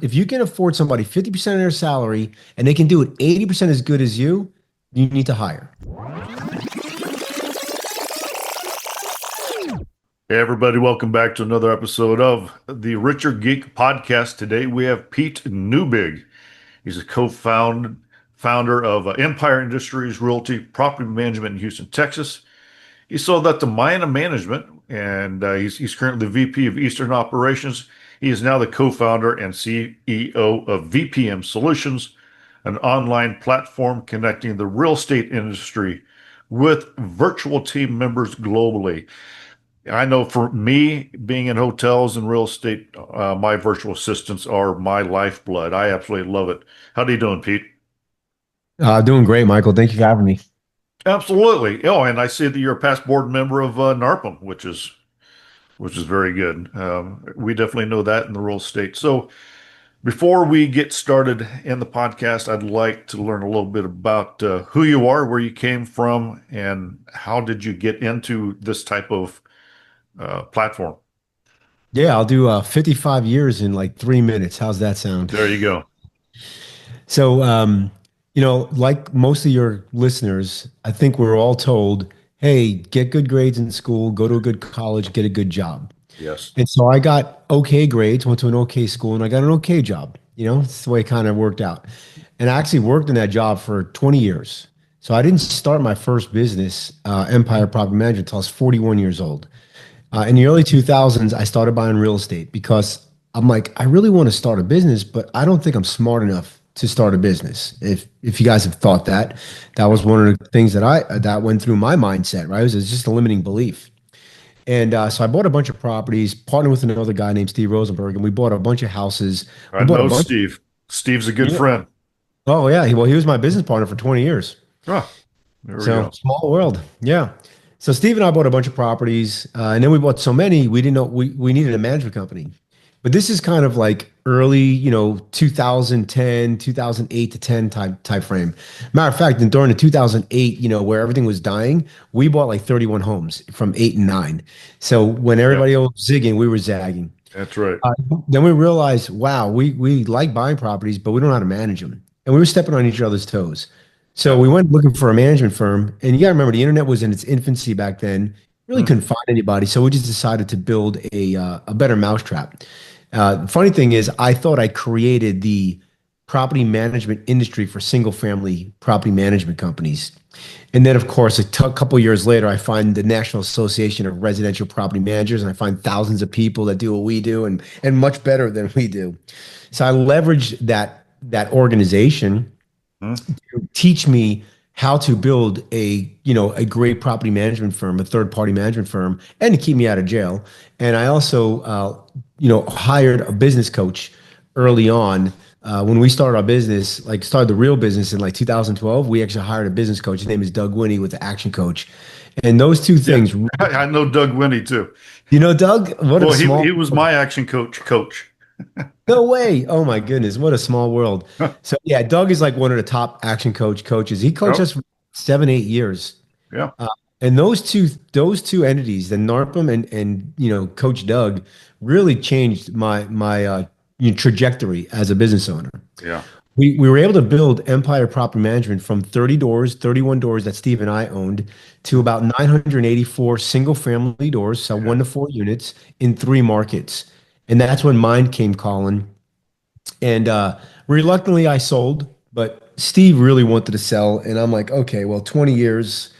If you can afford somebody 50% of their salary and they can do it 80% as good as you need to hire. Hey everybody, welcome back to another episode of the Richer Geek Podcast. Today we have Pete Neubig. He's a founder of Empire Industries Realty Property Management in Houston, Texas. He sold that to Mayan Management, and he's currently VP of Eastern Operations. He is now the co-founder and CEO of VPM Solutions, an online platform connecting the real estate industry with virtual team members globally. I know for me, being in hotels and real estate, my virtual assistants are my lifeblood. I absolutely love it. How are you doing, Pete? Doing great, Michael. Thank you for having me. Absolutely. Oh, and I see that you're a past board member of NARPM, which is very good. We definitely know that in the real estate. So before we get started in the podcast, I'd like to learn a little bit about who you are, where you came from, and how did you get into this type of platform? Yeah, I'll do 55 years in like 3 minutes. How's that sound? There you go. So, like most of your listeners, I think we're all told, hey, get good grades in school, go to a good college, get a good job. Yes. And so I got okay grades, went to an okay school, and I got an okay job. It's the way it kind of worked out. And I actually worked in that job for 20 years. So I didn't start my first business, Empire Property Management, until I was 41 years old. In the early 2000s, I started buying real estate because I'm like, I really want to start a business, but I don't think I'm smart enough to start a business. If you guys have thought that, that was one of the things that went through my mindset, right? It was just a limiting belief. And so I bought a bunch of properties, partnered with another guy named Steve Rosenberg, and we bought a bunch of houses. I We bought a know bunch. Steve. Steve's a good Yeah. friend. Oh yeah, he was my business partner for 20 years. Oh, there we So go. small world. Yeah. So Steve and I bought a bunch of properties, and then we bought so many we didn't know we needed a management company. But this is kind of like early, 2010, 2008 to 10 type frame. Matter of fact, and during the 2008, where everything was dying, we bought like 31 homes from 8 and 9. So when Yeah, everybody else was zigging, we were zagging. that's right. Uh, then we realized, wow, we like buying properties, but we don't know how to manage them. And we were stepping on each other's toes. So Yeah. we went looking for a management firm. And you got to remember, the internet was in its infancy back then. Really Mm. couldn't find anybody. So we just decided to build a better mousetrap. The funny thing is, I thought I created the property management industry for single family property management companies. And then, of course, couple years later, I find the National Association of Residential Property Managers, and I find thousands of people that do what we do and much better than we do. So I leveraged that organization Mm. to teach me how to build a great property management firm, a third party management firm, and to keep me out of jail. And I also hired a business coach early on. When we started our business, like started the real business in like 2012, we actually hired a business coach. His name is Doug Winnie with the Action Coach. And those two Yeah, things, I know Doug Winnie too. Doug, what a Well, he small, he was my action coach. no way. Oh my goodness, what a small world. So yeah, Doug is like one of the top action coaches. He coached Oh, us for 7, 8 years. yeah, Uh, and those two entities, the NARPM and Coach Doug, really changed my trajectory as a business owner. yeah, We were able to build Empire Property Management from 30 doors, 31 doors that Steve and I owned, to about 984 single family doors, so yeah, 1 to 4 units in 3 markets. And that's when mine came calling. And reluctantly, I sold, but Steve really wanted to sell. And I'm like, okay, well, 20 years,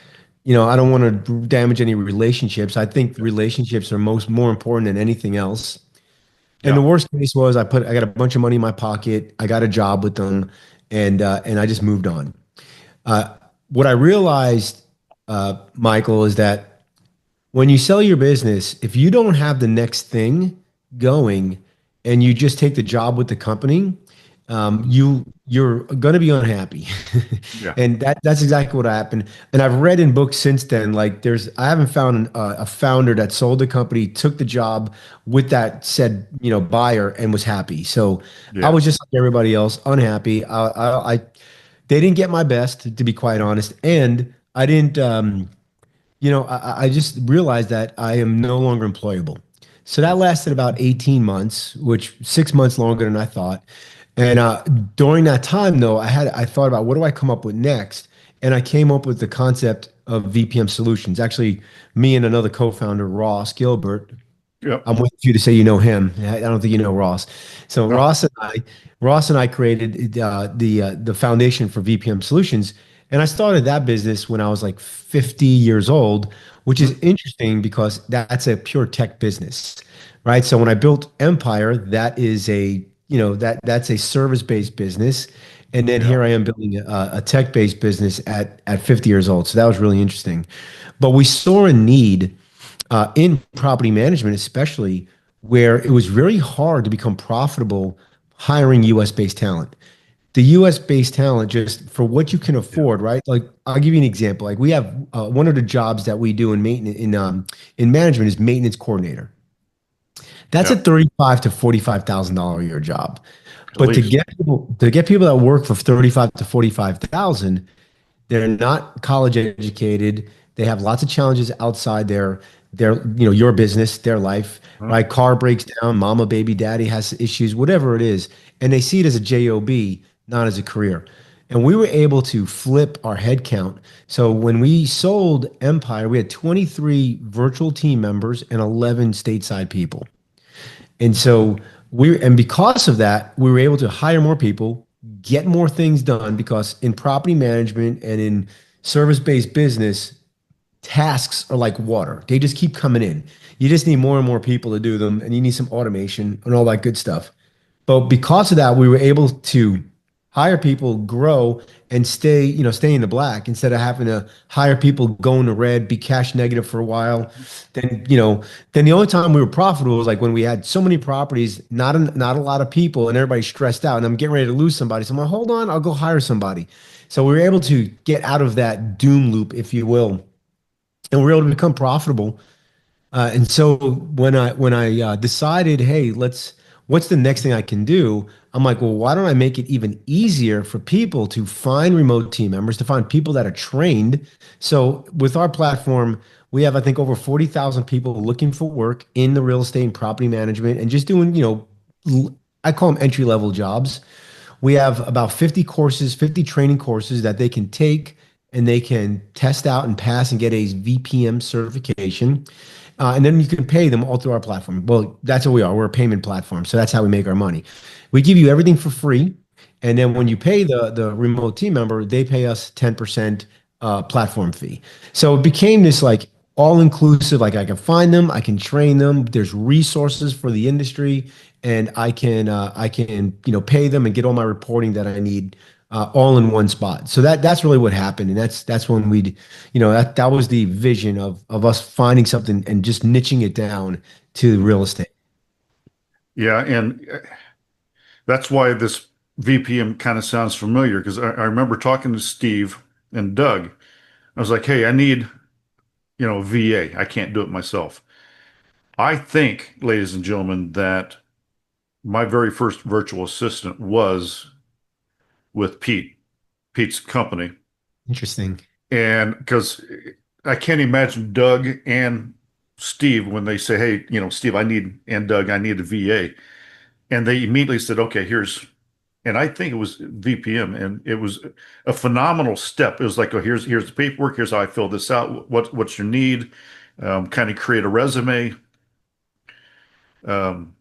I don't want to damage any relationships. I think relationships are more important than anything else. And the yeah. worst case was I got a bunch of money in my pocket. I got a job with them, and I just moved on. What I realized, Michael, is that when you sell your business, if you don't have the next thing going and you just take the job with the company, you're going to be unhappy. Yeah. And that's exactly what happened. And I've read in books since then, like I haven't found a founder that sold the company, took the job with that said, buyer and was happy. So I Yeah. was just like everybody else, unhappy. They didn't get my best, to be quite honest. And I didn't, I just realized that I am no longer employable. So that lasted about 18 months, which 6 months longer than I thought. And during that time, though, I thought about what do I come up with next, and I came up with the concept of VPM Solutions. Actually, me and another co-founder, Ross Gilbert. Yep. I'm waiting for you to say you know him. I don't think you know Ross. So No. Ross and I created the foundation for VPM Solutions, and I started that business when I was like 50 years old, which is interesting because that's a pure tech business, right? So when I built Empire, that is a that's a service-based business, and then Yeah. here I am building a tech-based business at 50 years old. So that was really interesting, but we saw a need in property management, especially where it was very hard to become profitable hiring US based talent. The US based talent, just for what you can Yeah. afford, right? Like, I'll give you an example. Like, we have one of the jobs that we do in maintenance in management is maintenance coordinator. That's a Yeah. 35 to $45,000 a year job. At But least. to get people that work for 35 to 45,000, they're not college educated. They have lots of challenges outside your business, their life, Huh? right? Car breaks down, mama, baby, daddy has issues, whatever it is. And they see it as a job, not as a career. And we were able to flip our head count. So when we sold Empire, we had 23 virtual team members and 11 stateside people. And so because of that, we were able to hire more people, get more things done because in property management and in service-based business, tasks are like water. They just keep coming in. You just need more and more people to do them, and you need some automation and all that good stuff. But because of that, we were able to hire people, grow, and stay in the black instead of having to hire people, go in the red, be cash negative for a while. Then the only time we were profitable was like when we had so many properties, not a lot of people, and everybody's stressed out, and I'm getting ready to lose somebody. So I'm like, hold on, I'll go hire somebody. So we were able to get out of that doom loop, if you will, and we were able to become profitable. And so when I decided, hey, what's the next thing I can do? I'm like, well, why don't I make it even easier for people to find remote team members, to find people that are trained? So with our platform, we have, I think, over 40,000 people looking for work in the real estate and property management and just doing, I call them entry level jobs. We have about 50 courses, 50 training courses that they can take and they can test out and pass and get a VPM certification. And then you can pay them all through our platform. Well, that's what we are. We're a payment platform. So that's how we make our money. We give you everything for free. And then when you pay the remote team member, they pay us 10% platform fee. So it became this like all inclusive, like I can find them, I can train them. There's resources for the industry and I can pay them and get all my reporting that I need all in one spot. So that's really what happened, and that's when that was the vision of us finding something and just niching it down to real estate. Yeah. And that's why this VPM kind of sounds familiar because I remember talking to Steve and Doug. I was like, hey, I need, VA. I can't do it myself. I think, ladies and gentlemen, that my very first virtual assistant was with Pete's company. Interesting. And because I can't imagine Doug and Steve when they say, hey, Steve, and Doug, I need a VA. And they immediately said, okay, and I think it was VPM, and it was a phenomenal step. It was like, oh, here's the paperwork. Here's how I fill this out. What's your need? Kind of create a resume. Um,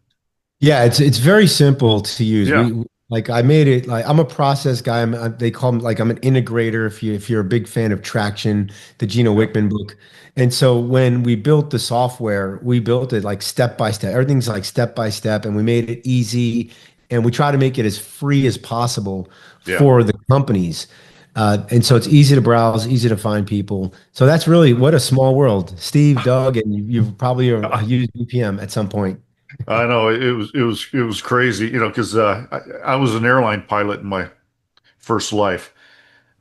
Yeah, it's very simple to use. yeah, Like I made it like I'm a process guy. They call me like I'm an integrator. If you're a big fan of Traction, the Gino yeah, Wickman book, and so when we built the software, we built it like step by step. Everything's like step by step, and we made it easy, and we try to make it as free as possible yeah. for the companies. And so it's easy to browse, easy to find people. So that's really what a small world. Steve, Doug, and you've probably used VPM at some point. I know it was crazy, because I was an airline pilot in my first life,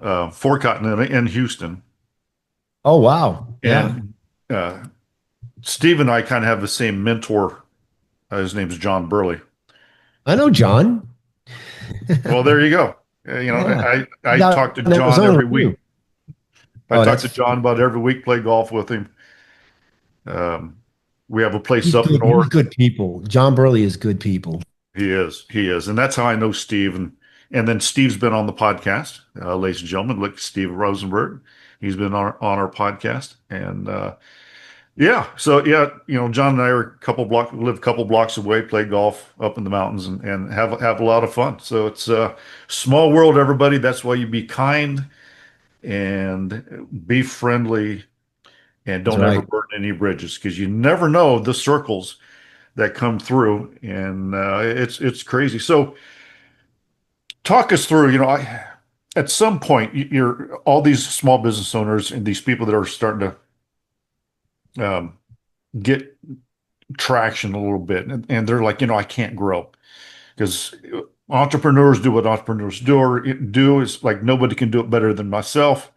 for Continental in Houston, Oh, wow. Yeah. and Steve and I kind of have the same mentor. His name's John Burley. I know John. Well, there you go. Yeah. I Got talk to an John Arizona every review. week. I Oh, talk that's to John about every week, play golf with him. Um, We have a place He's up good. He's north. good people. John Burley is good people. He is, and that's how I know Steve. And then Steve's been on the podcast, ladies and gentlemen. Look, Steve Rosenberg, he's been on our podcast, and yeah. So yeah, John and I are live a couple blocks away, play golf up in the mountains, and have a lot of fun. So it's a small world, everybody. That's why you be kind and be friendly, and That's don't ever right. burn any bridges, because you never know the circles that come through, and it's crazy. So talk us through, at some point, you're all these small business owners and these people that are starting to get traction a little bit, and they're like, I can't grow because entrepreneurs do what entrepreneurs do. It's like nobody can do it better than myself.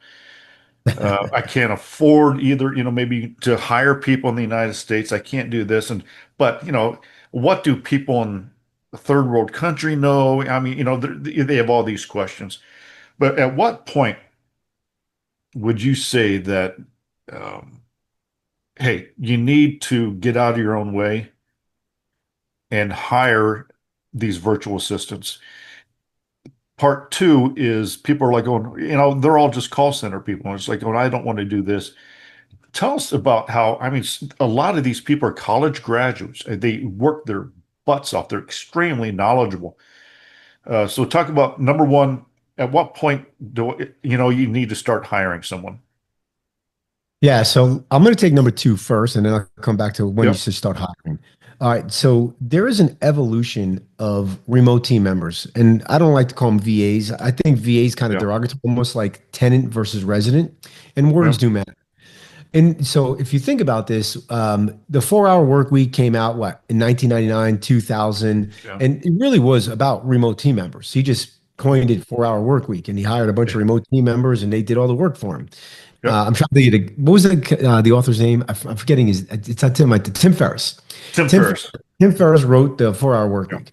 I can't afford either, maybe to hire people in the United States. I can't do this. But, what do people in a third world country know? I mean, they have all these questions. But at what point would you say that, um, hey, you need to get out of your own way and hire these virtual assistants? Part two is people are like going, they're all just call center people. And it's like, I don't want to do this. Tell us about how, I mean, a lot of these people are college graduates. They work their butts off. They're extremely knowledgeable. So talk about number one, at what point do you need to start hiring someone? Yeah, so I'm going to take number two first, and then I'll come back to when you Yep. should start hiring. All right, so there is an evolution of remote team members, and I don't like to call them VAs. I think VAs kind of Yeah. derogatory, almost like tenant versus resident, and words Yeah. do matter. And so if you think about this, the 4 hour work week came out what in 1999, 2000, Yeah. and it really was about remote team members. He just coined it 4 hour work week, and he hired a bunch of remote team members, and they did all the work for him. Yep. I'm trying to think of what was the author's name? I'm forgetting his. It's not Tim. Tim Ferriss. Tim Tim Ferriss. Tim Ferriss wrote the 4 hour work Yeah. week.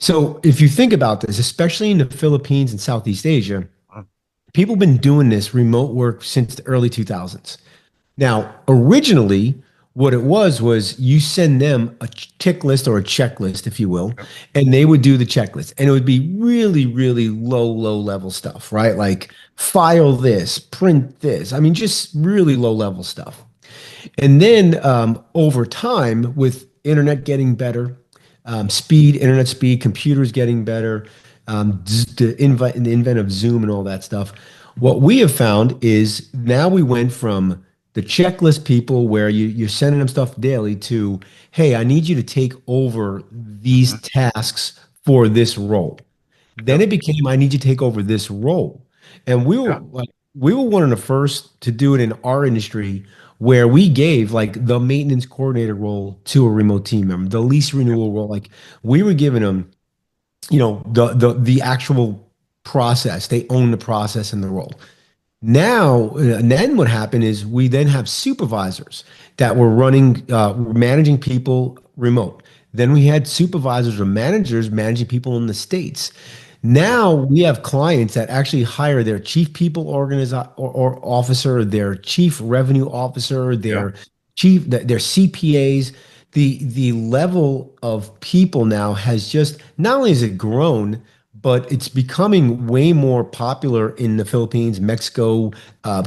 So if you think about this, especially in the Philippines and Southeast Asia, people have been doing this remote work since the early 2000s. Now, originally, what it was you send them a tick list or a checklist, if you will, Yep. and they would do the checklist. And it would be really, really low level stuff, right? Like file this, print this. I mean, just really low level stuff. And then over time, with internet getting better, internet speed, computers getting better, the invent of Zoom and all that stuff. What we have found is now we went from the checklist people where you're sending them stuff daily to, hey, I need you to take over these Mhm. tasks for this role. Then Yep. it became, I need you to take over this role. And Yeah. we were one of the first to do it in our industry where we gave like the maintenance coordinator role to a remote team member, the lease Yep. renewal role. Like we were giving them, the actual process. They own the process and the role. Now, and then what happened is we then have supervisors that were managing people remote. Then we had supervisors or managers managing people in the States. Yeah. Now we have clients that actually hire their chief people or officer, their chief revenue officer, Yeah. their CPAs. The level of people now has just not only has it grown, but it's becoming way more popular in the Philippines, Mexico,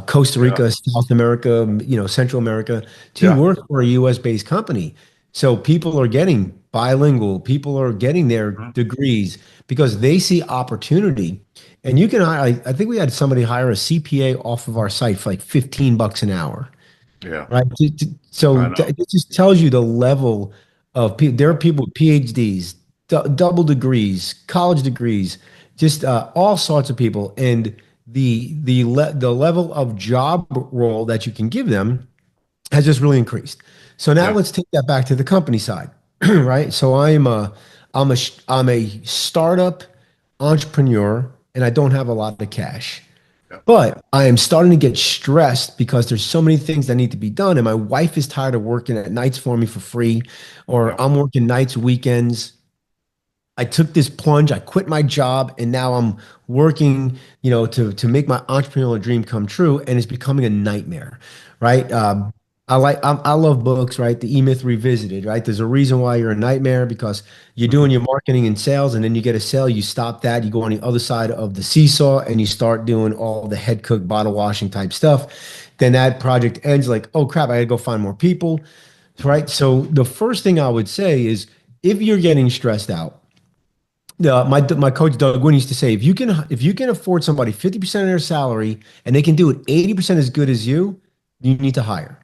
Costa Yeah. Rica, South America, Central America to Yeah. work for a US based company. So people are getting bilingual, people are getting their Mhm. degrees because they see opportunity. And you can, I think we had somebody hire a CPA off of our site for like $15 an hour. Yeah. Right. I So know. it just tells you the level of people. There are people with PhDs, double degrees, college degrees, just all sorts of people. And the level of job role that you can give them has just really increased. So now Yeah. let's take that back to the company side, right? So I'm a startup entrepreneur, and I don't have a lot of cash. Yeah. But I am starting to get stressed because there's so many things that need to be done. And my wife is tired of working at nights for me for free, or Yeah. I'm working nights, weekends. I took this plunge, I quit my job, and now I'm working, to make my entrepreneurial dream come true. And it's becoming a nightmare, right? I love books, right? The E-Myth Revisited, right? There's a reason why you're a nightmare because you're Hmm. doing your marketing and sales, and then you get a sale, you stop that, you go on the other side of the seesaw, and you start doing all the head cook, bottle washing type stuff. Then that project ends like, oh crap, I gotta go find more people, right? So the first thing I would say is if you're getting stressed out, my coach Doug Wynn used to say, if you can afford somebody 50% of their salary and they can do it 80% as good as you need to hire.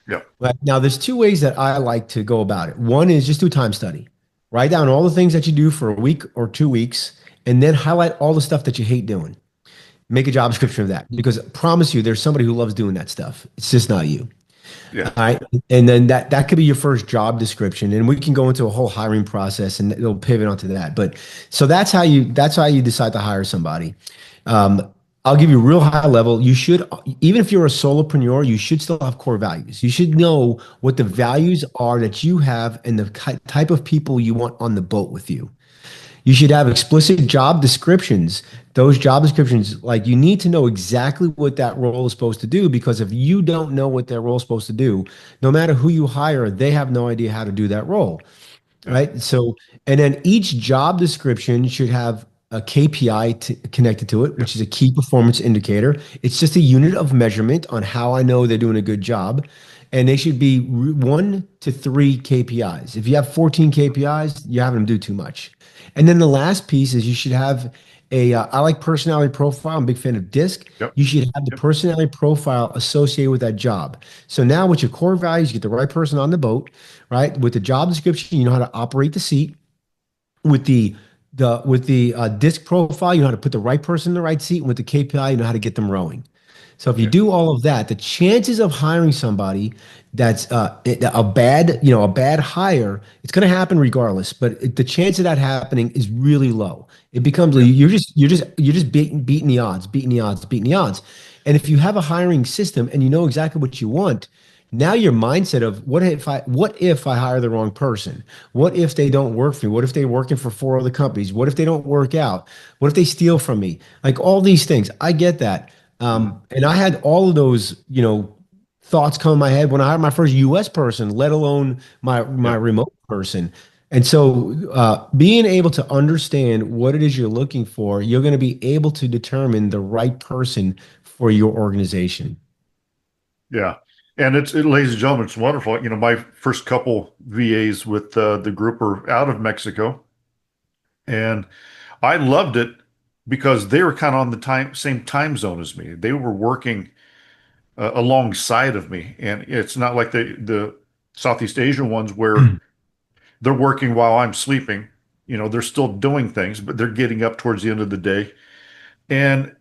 Yeah. Right. Now, there's two ways that I like to go about it. One is just do a time study. Write down all the things that you do for a week or 2 weeks, and then highlight all the stuff that you hate doing. Make a job description of that because I promise you, there's somebody who loves doing that stuff. It's just not you. Yeah. All right. And then that could be your first job description. And we can go into a whole hiring process and it'll pivot onto that. But so that's how you decide to hire somebody. Um, I'll give you real high level. You should, even if you're a solopreneur, you should still have core values. You should know what the values are that you have and the type of people you want on the boat with you. You should have explicit job descriptions. Those job descriptions, like you need to know exactly what that role is supposed to do because if you don't know what that role is supposed to do, no matter who you hire, they have no idea how to do that role, Yeah. right? So, and then each job description should have a KPI connected to it, Yeah. which is a key performance indicator. It's just a unit of measurement on how I know they're doing a good job. And they should be 1 to 3 KPIs. If you have 14 KPIs, you're having them do too much. And then the last piece is you should have I like personality profile. I'm a big fan of DISC. Yep. You should have the Yep. personality profile associated with that job. So now with your core values, you get the right person on the boat, right? With the job description, you know how to operate the seat. With the DISC profile, you know how to put the right person in the right seat. And with the KPI, you know how to get them rowing. So if you Yeah. do all of that, the chances of hiring somebody that's a bad hire, it's going to happen regardless. But the chance of that happening is really low. It becomes Yeah. you're just beating the odds, beating the odds, beating the odds. And if you have a hiring system and you know exactly what you want, now your mindset of what if I hire the wrong person? What if they don't work for me? What if they're working for 4 other companies? What if they don't work out? What if they steal from me? Like all these things. I get that. Mhm. And I had all of those, thoughts come in my head when I hired my first US person, let alone my Yeah. remote person. And so being able to understand what it is you're looking for, you're going to be able to determine the right person for your organization. Yeah. And ladies and gentlemen, it's wonderful. My first couple VAs with the group are out of Mexico, and I loved it because they were kind of on the same time zone as me. They were working alongside of me, and it's not like the Southeast Asian ones where they're working while I'm sleeping. They're still doing things, but they're getting up towards the end of the day. And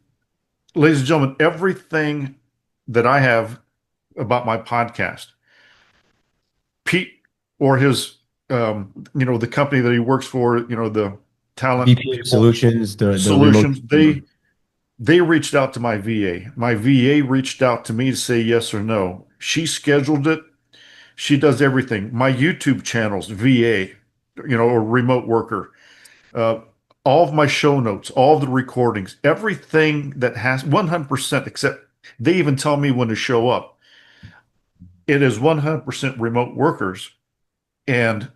ladies and gentlemen, everything that I have about my podcast, Pete or the company that he works for, the talent VPM people Solutions, the remote solutions, they reached out to my VA. My VA reached out to me to say yes or no. She scheduled it. She does everything. My YouTube channels, VA, or remote worker, uh, all of my show notes, all of the recordings, everything that has 100%, except they even tell me when to show up. It is 100% remote workers. And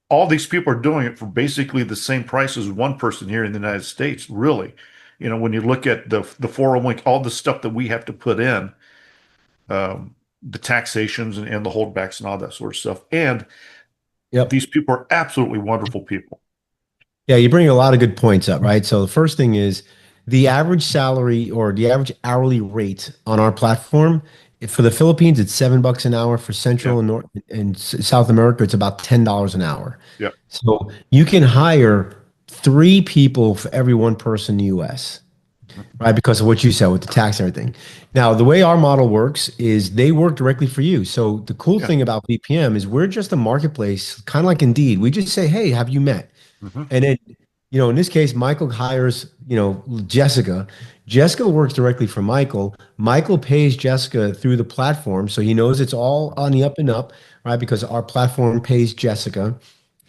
all these people are doing it for basically the same price as one person here in the United States, really. When you look at the 401, all the stuff that we have to put in, the taxations and the holdbacks and all that sort of stuff. And Yep. these people are absolutely wonderful people. Yeah, you bring a lot of good points up, right? So the first thing is the average salary or the average hourly rate on our platform. For the Philippines, it's $7 an hour. For Yeah, Central and North and South America, it's about $10 an hour. yeah, So you can hire 3 people for every one person in the US, mhm, right? Because of what you said with the tax and everything. Now, the way our model works is they work directly for you. So the cool yeah, thing about VPM is we're just a marketplace, kind of like Indeed. We just say, hey, have you met? mhm, And then, in this case, Michael hires, Jessica. Jessica works directly for Michael. Michael pays Jessica through the platform. So he knows it's all on the up and up, right? Because our platform pays Jessica.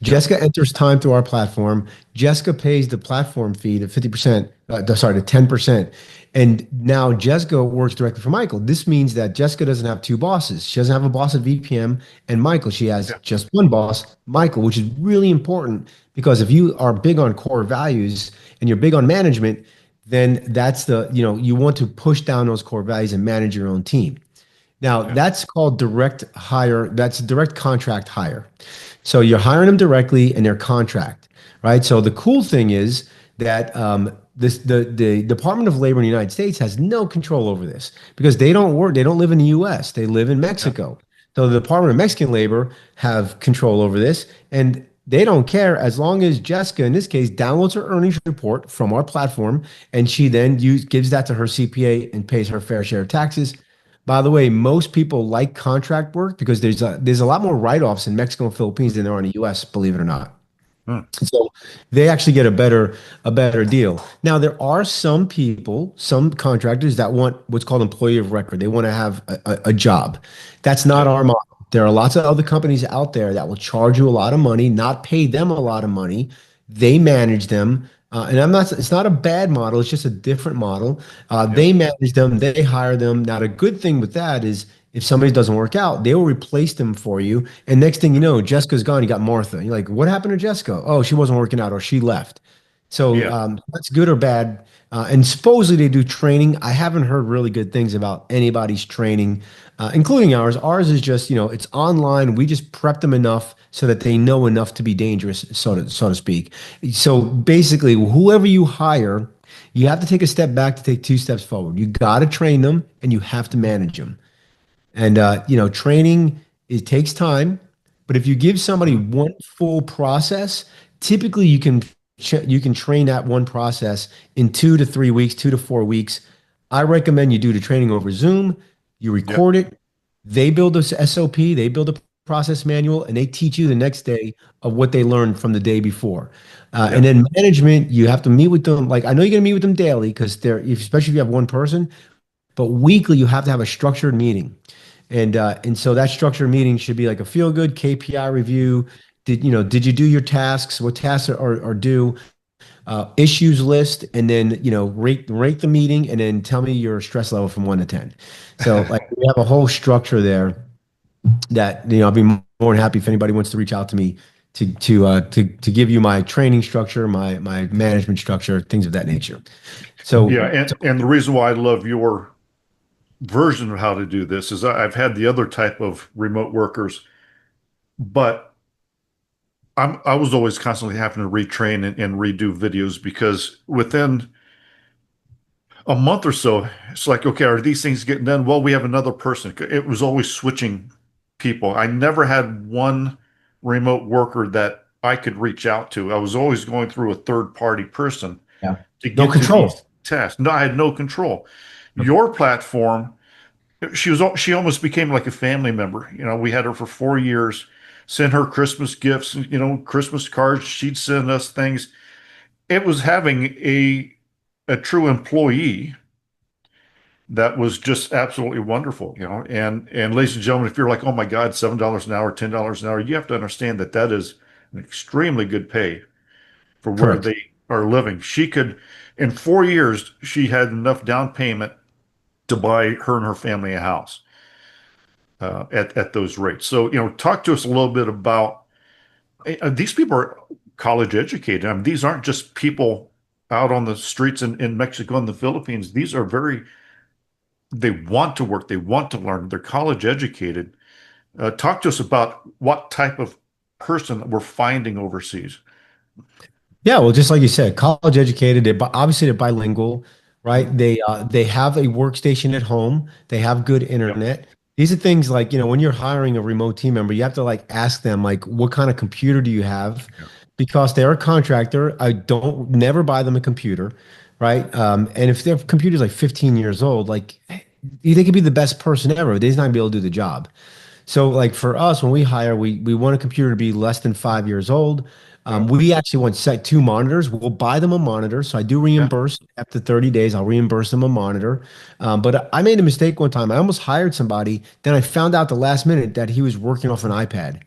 Yep. Jessica enters time through our platform. Jessica pays the platform fee to 50%, sorry, to 10%. And now Jessica works directly for Michael. This means that Jessica doesn't have two bosses. She doesn't have a boss at VPM and Michael. She has Yeah. just one boss, Michael, which is really important because if you are big on core values and you're big on management, then that's you want to push down those core values and manage your own team. Now, Yeah. that's called direct hire. That's direct contract hire. So you're hiring them directly in their contract, right? So the cool thing is that the Department of Labor in the United States has no control over this because they don't work, they don't live in the US, they live in Yeah. Mexico. So the Department of Mexican Labor have control over this, and they don't care as long as Jessica, in this case, downloads her earnings report from our platform, and she then gives that to her CPA and pays her fair share of taxes. By the way, most people like contract work because there's a lot more write-offs in Mexico and Philippines than there are in the US, believe it or not. Hmm. So they actually get a better deal. Now there are some people, some contractors that want what's called employee of record. They want to have a job. That's not Yep. our model. There are lots of other companies out there that will charge you a lot of money, not pay them a lot of money. They manage them. And it's not a bad model. It's just a different model. Yep. They manage them. They hire them. Now, the good thing with that is if somebody doesn't work out, they will replace them for you. And next thing you know, Jessica's gone. You got Martha. You're like, what happened to Jessica? Oh, she wasn't working out or she left. So Yeah. that's good or bad. And supposedly they do training. I haven't heard really good things about anybody's training, including ours. Ours is just, it's online. We just prep them enough so that they know enough to be dangerous, so to speak. So basically, whoever you hire, you have to take a step back to take two steps forward. You got to train them and you have to manage them. And training, it takes time, but if you give somebody Mhm. one full process, typically you can train that one process in 2 to 3 weeks, 2 to 4 weeks. I recommend you do the training over Zoom. You Yep. record it. They build this SOP. They build a process manual, and they teach you the next day of what they learned from the day before. And Yep. then management, you have to meet with them. Like I know you're gonna meet with them daily because especially if you have one person, but weekly you have to have a structured meeting. And so that structured meeting should be like a feel good KPI review. Did you do your tasks? What tasks are due? Issues list, and then rate the meeting, and then tell me your stress level from 1 to 10. So like we have a whole structure there that I'll be more than happy if anybody wants to reach out to me to give you my training structure, my management structure, things of that nature. Yeah. So And the reason why I love your version of how to do this is I've had the other type of remote workers, but I was always constantly having to retrain and redo videos because within a month or so, it's like, okay, are these things getting done? Well, we have another person. It was always switching people. I never had one remote worker that I could reach out to. I was always going through a third party person yeah, to no get to these control. tasks. No, I had no control. Your platform, she almost became like a family member. We had her for 4 years, sent her Christmas gifts, Christmas cards. She'd send us things. It was having a true employee that was just absolutely wonderful. And ladies and gentlemen, if you're like, oh my God, $7 an hour, $10 an hour, you have to understand that that is an extremely good pay for where Correct. they are living. In 4 years, she had enough down payment to buy her and her family a house at those rates. So, talk to us a little bit about these people are college educated. I mean, these aren't just people out on the streets in Mexico and the Philippines. These are they want to work, they want to learn, they're college educated. Talk to us about what type of person that we're finding overseas. Yeah, well, just like you said, college educated. Obviously they're bilingual, right? Mhm. They have a workstation at home. They have good Yep. internet. These are things like when you're hiring a remote team member, you have to like ask them like, what kind of computer do you have? Yep. Because they're a contractor. I don't never buy them a computer, right? And if their computer's like 15 years old, like they could be the best person ever. They're not gonna be able to do the job. So like for us, when we hire, we want a computer to be less than 5 years old. Yep. We actually want set two monitors. We'll buy them a monitor. So I do Yeah. reimburse after 30 days. I'll reimburse them a monitor. But I made a mistake one time. I almost hired somebody. Then I found out the last minute that he was working off an iPad.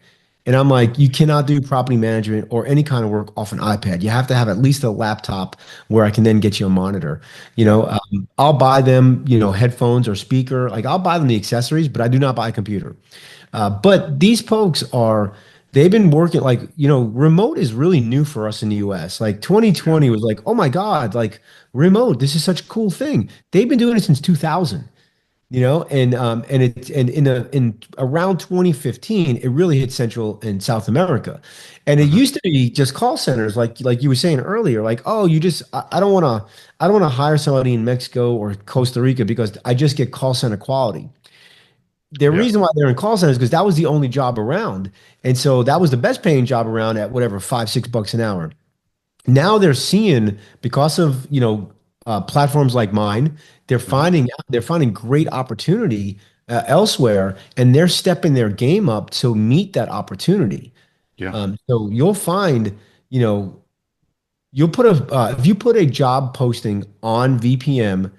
And I'm like, you cannot do property management or any kind of work off an iPad. You have to have at least a laptop where I can then get you a monitor. Yeah. I'll buy them, headphones or speaker. Like I'll buy them the accessories, but I do not buy a computer. But these folks they've been working like, remote is really new for us in the US. Like Yeah. 2020 was like, oh my God, like remote, this is such a cool thing. They've been doing it since 2000. And in around 2015, it really hit Central and South America, and it Hmm. used to be just call centers, like you were saying earlier, like, oh, I don't want to hire somebody in Mexico or Costa Rica because I just get call center quality. The Yeah. reason why they're in call centers is because that was the only job around, and so that was the best paying job around at whatever $5, $6 an hour. Now they're seeing because of platforms like mine, Hmm. they're finding great opportunity elsewhere, and they're stepping their game up to meet that opportunity. Yeah. So you'll find, you know, you'll put a if you put a job posting on VPM,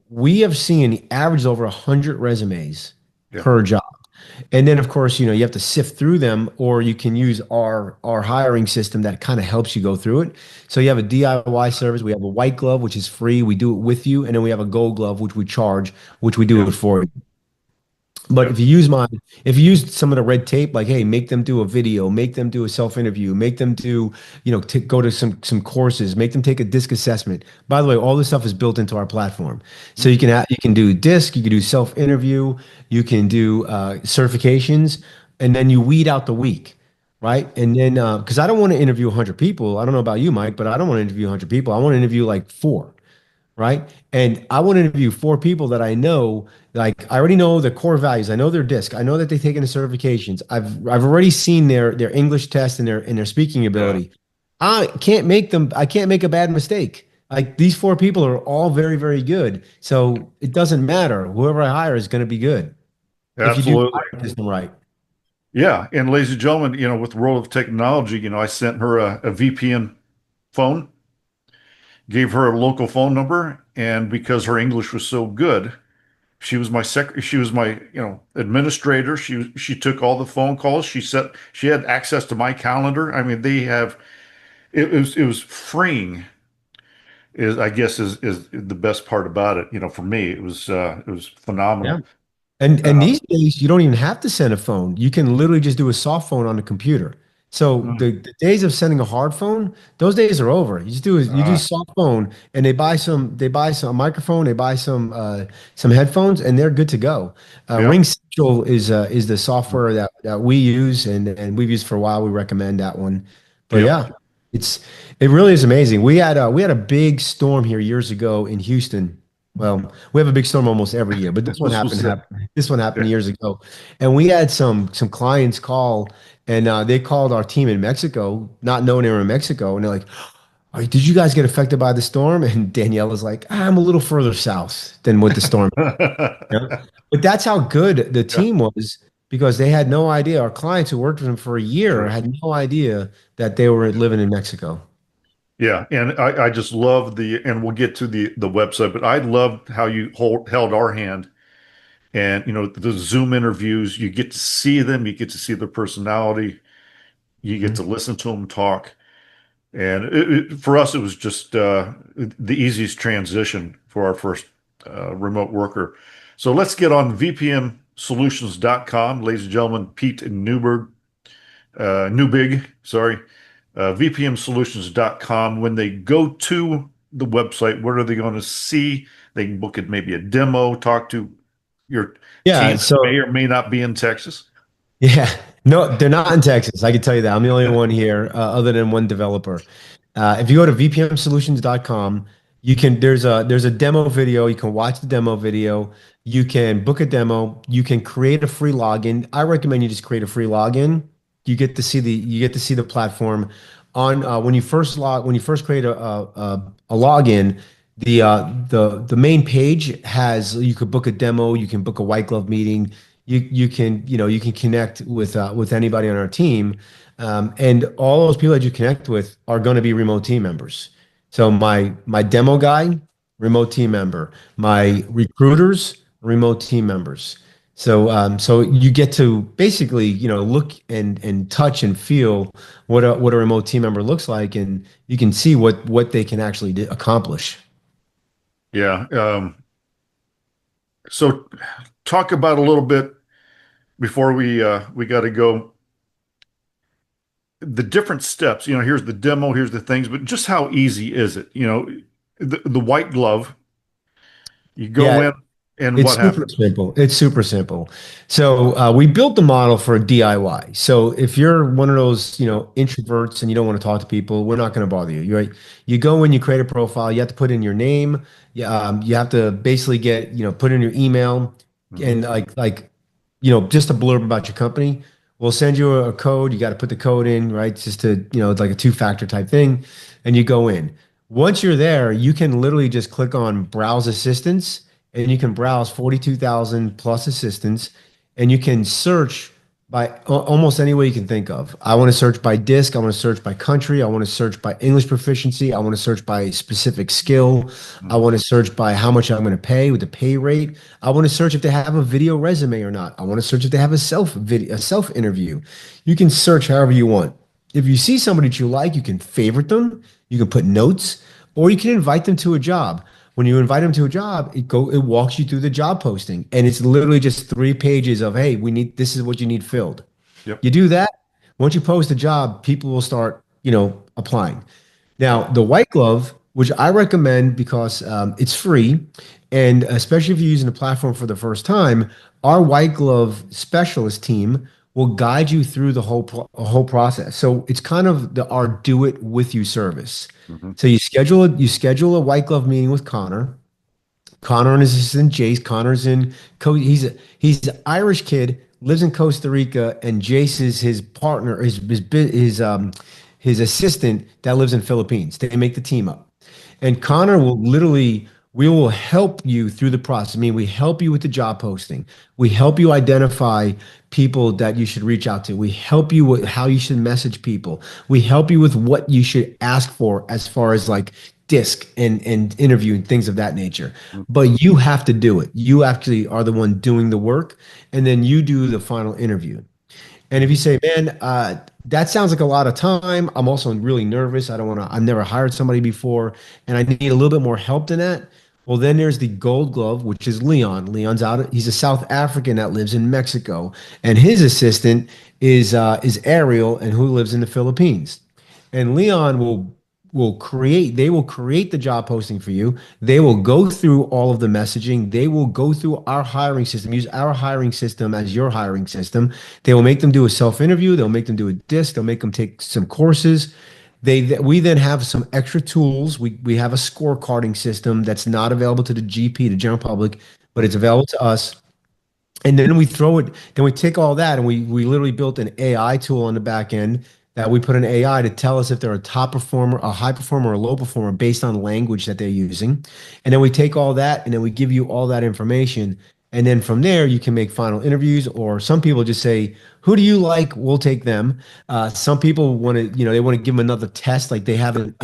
we have seen average over 100 resumes Yeah. per job. And then of course, you have to sift through them, or you can use our hiring system that kind of helps you go through it. So you have a DIY service. We have a white glove, which is free. We do it with you. And then we have a gold glove, which we charge, which we do Yeah. it for you. But Yep. if you use some of the red tape, like, hey, make them do a video, make them do a self-interview, make them do, go to some courses, make them take a disc assessment. By the way, all this stuff is built into our platform. So Mhm. you can do disc, you can do self-interview, you can do certifications, and then you weed out the week, right? And then because I don't want to interview 100 people. I don't know about you, Mike, but I don't want to interview 100 people. I want to interview like four, right? And I want to interview four people that I know, like I already know the core values. I know their disc. I know that they've taken the certifications. I've already seen their English test and their speaking Yeah. ability. I can't make a bad mistake. Like these four people are all very, very good. So it doesn't matter. Whoever I hire is going to be good if you do the Absolutely. hiring system right. Yeah. And ladies and gentlemen, with the world of technology, I sent her a VPN phone, gave her a local phone number, and because her English was so good, she was my, administrator. She took all the phone calls. She had access to my calendar. I mean, it was freeing is I guess is the best part about it. For me, it was Yeah. phenomenal. And Uh, these days, you don't even have to send a phone. You can literally just do a soft phone on the computer. So the days of sending a hard phone, those days are over. You do uh, soft phone, and they buy some a microphone, they buy some headphones, and they're good to go. yeah, Ring Central is the software that we use, and we've used for a while. We recommend that one. But yep. yeah, it's it really is amazing. We had a big storm here years ago in Houston. Well, we have a big storm almost every year, but This was it. this one happened Yeah. years ago, and we had some clients call, and they called our team in Mexico, not knowing they were in Mexico, and they're like, "Oh, did you guys get affected by the storm?" And Danielle was like, "I'm a little further south than what the storm." Yeah. But that's how good the Yeah, team was because they had no idea. Our clients who worked with them for a year sure. had no idea that they were living in Mexico. Yeah, and I just love and we'll get to the website, but I loved how you held our hand, and the Zoom interviews. You get to see them, you get to see their personality, you get to Mhm. listen to them talk. And for us, it was just the easiest transition for our first remote worker. So let's get on VPMsolutions.com, ladies and gentlemen. Pete Neubig, sorry, VPMsolutions.com. When they go to the website, what are they going to see? They can book it, maybe a demo, talk to your Yeah, team that may so or may not be in Texas. yeah, no, they're not in Texas. I can tell you that. I'm the only one here, other than one developer. If you go to vpmsolutions.com, there's a demo video. You can watch the demo video. You can book a demo. You can create a free login. I recommend you just create a free login. You get to see the platform on when you first create a login. The main page has you could book a demo. You can book a white glove meeting. You can connect with anybody on our team, and all those people that you connect with are going to be remote team members. So my demo guy, remote team member. My recruiters, remote team members. So you get to basically, look and touch and feel what a remote team member looks like, and you can see what they can actually accomplish. Yeah. So talk about a little bit before we got to go, the different steps. Here's the demo, here's the things, but just how easy is it? The white glove, you go Yeah, in and it's what super happens? simple. It's super simple. So we built the model for DIY. So if you're one of those, introverts and you don't want to talk to people, we're not going to bother you. You're right. You go in, you create a profile. You have to put in your name. You have to basically put in your email Mhm. and just a blurb about your company. We'll send you a code. You got to put the code in, right? Just to, it's like a two-factor type thing, and you go in. Once you're there, you can literally just click on Browse Assistants and you can browse 42,000 plus assistants and you can search by almost any way you can think of. I want to search by disc. I want to search by country. I want to search by English proficiency. I want to search by specific skill. I Mhm. want to search by how much I'm going to pay with the pay rate. I want to search if they have a video resume or not. I want to search if they have a self interview. You can search however you want. If you see somebody that you like, you can favorite them. You can put notes, or you can invite them to a job. When you invite them to a job, it walks you through the job posting, and it's literally just 3 pages of, hey, this is what you need filled. Yep. You do that. Once you post a job, people will start, applying. Now, the white glove, which I recommend because it's free, and especially if you're using the platform for the first time, our white glove specialist team will guide you through the whole process. So it's kind of our do it with you service. Mhm. So you schedule a white glove meeting with Connor. Connor and his assistant Jace. Connor's in he's an Irish kid, lives in Costa Rica, and Jace is his partner, his assistant that lives in Philippines. They make the team up. And Connor will literally, we will help you through the process. I mean, we help you with the job posting. We help you identify people that you should reach out to. We help you with how you should message people. We help you with what you should ask for as far as like disc and interview and things of that nature. But you have to do it. You actually are the one doing the work, and then you do the final interview. And if you say, man, that sounds like a lot of time. I'm also really nervous. I've never hired somebody before, and I need a little bit more help than that. Well, then there's the gold glove, which is Leon. He's a South African that lives in Mexico, and his assistant is Ariel, and who lives in the Philippines. And Leon they will create the job posting for you. They will go through all of the messaging. They will go through our hiring system, use our hiring system as your hiring system. They will make them do a self interview. They'll make them do a disc. They'll make them take some courses. We then have some extra tools. We have a scorecarding system that's not available to the GP, the general public, but it's available to us. And then we take all that and we literally built an AI tool on the back end that we put an AI to tell us if they're a top performer, a high performer, or a low performer based on language that they're using. And then we take all that and then we give you all that information. And then from there, you can make final interviews, or some people just say, who do you like? We'll take them. Some people want to, they want to give them another test, like they have an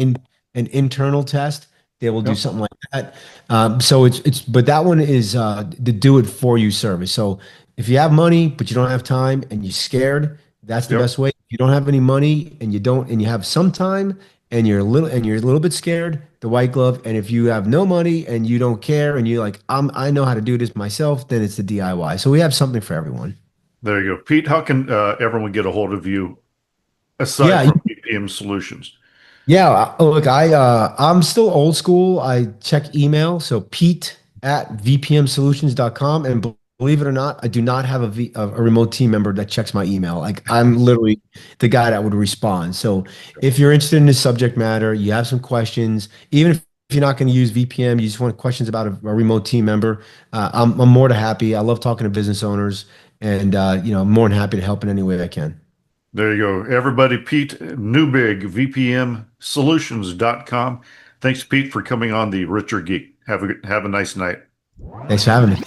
internal test. They will do Yep. something like that. But that one is the do it for you service. So if you have money but you don't have time and you're scared, that's the Yep. best way. If you don't have any money and you have some time and you're a little bit scared, the white glove. And if you have no money and you don't care and you're like, I know how to do this myself, then it's the DIY. So we have something for everyone. There you go. Pete, how can everyone get a hold of you aside Yeah, from VPM Solutions? yeah, look, I'm still old school. I check email, so Pete at vpmsolutions.com. And believe it or not, I do not have a remote team member that checks my email. Like I'm literally the guy that would respond. So if you're interested in this subject matter, you have some questions, even if you're not going to use VPM, you just want questions about a remote team member, I'm more than happy. I love talking to business owners, and I'm more than happy to help in any way I can. There you go. Everybody, Pete Neubig, VPMsolutions.com. Thanks, Pete, for coming on the Richer Geek. Have a nice night. Thanks for having me.